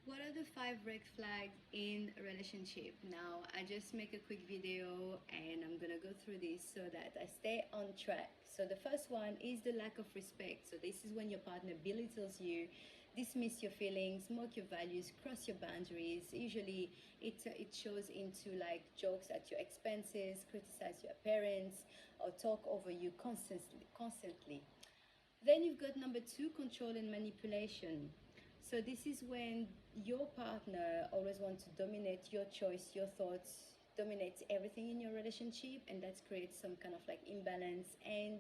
What are the 5 red flags in a relationship? Now, I just make a quick video and I'm gonna go through this so that I stay on track. So the first one is the lack of respect. So this is when your partner belittles you, dismiss your feelings, mock your values, cross your boundaries. Usually it shows into like jokes at your expenses, criticize your appearance, or talk over you constantly. Then you've got number 2, control and manipulation. So this is when your partner always wants to dominate your choice, your thoughts, dominates everything in your relationship, and that creates some kind of like imbalance and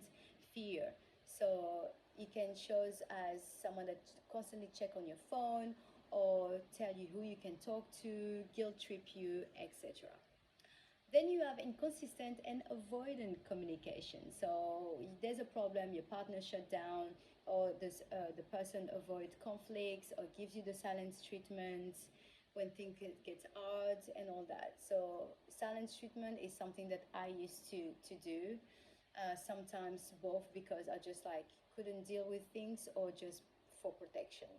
fear. So it can show as someone that constantly check on your phone or tell you who you can talk to, guilt trip you, etc. Then you have inconsistent and avoidant communication. So there's a problem, your partner shut down, or the person avoid conflicts or gives you the silence treatment when things gets hard and all that. So silence treatment is something that I used to do. Sometimes both because I just like couldn't deal with things or just for protection.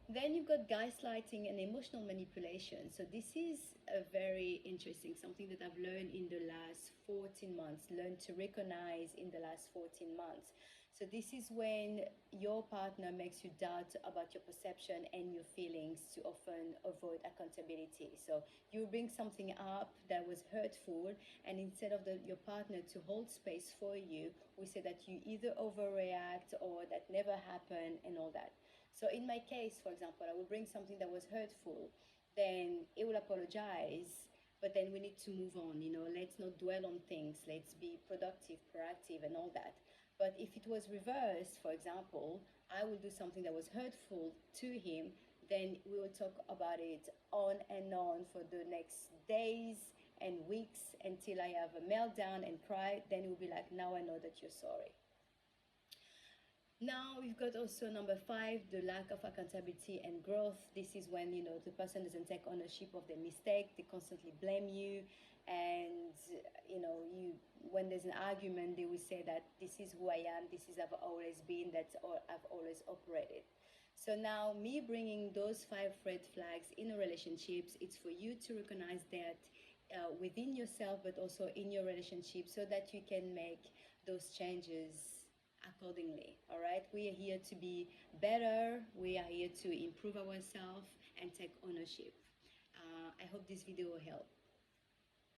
Then you've got gaslighting and emotional manipulation. So this is a very interesting, something that I've learned in the last 14 months, learned to recognize in the last 14 months. So this is when your partner makes you doubt about your perception and your feelings to often avoid accountability. So you bring something up that was hurtful, and instead of your partner to hold space for you, we say that you either overreact or that never happened and all that. So in my case, for example, I will bring something that was hurtful, then it will apologize, but then we need to move on, let's not dwell on things, let's be productive, proactive, and all that. But if it was reversed, for example, I will do something that was hurtful to him, then we will talk about it on and on for the next days and weeks until I have a meltdown and cry. Then it will be like, now I know that you're sorry. Now we've got also number 5, the lack of accountability and growth. This is when the person doesn't take ownership of their mistake. They constantly blame you, and you when there's an argument, they will say that this is who I am, this is I've always been, that's all I've always operated. So now me bringing those 5 red flags in a relationships, it's for you to recognize that within yourself, but also in your relationship, so that you can make those changes accordingly. All right, we are here to be better, we are here to improve ourselves and take ownership. I hope this video will help.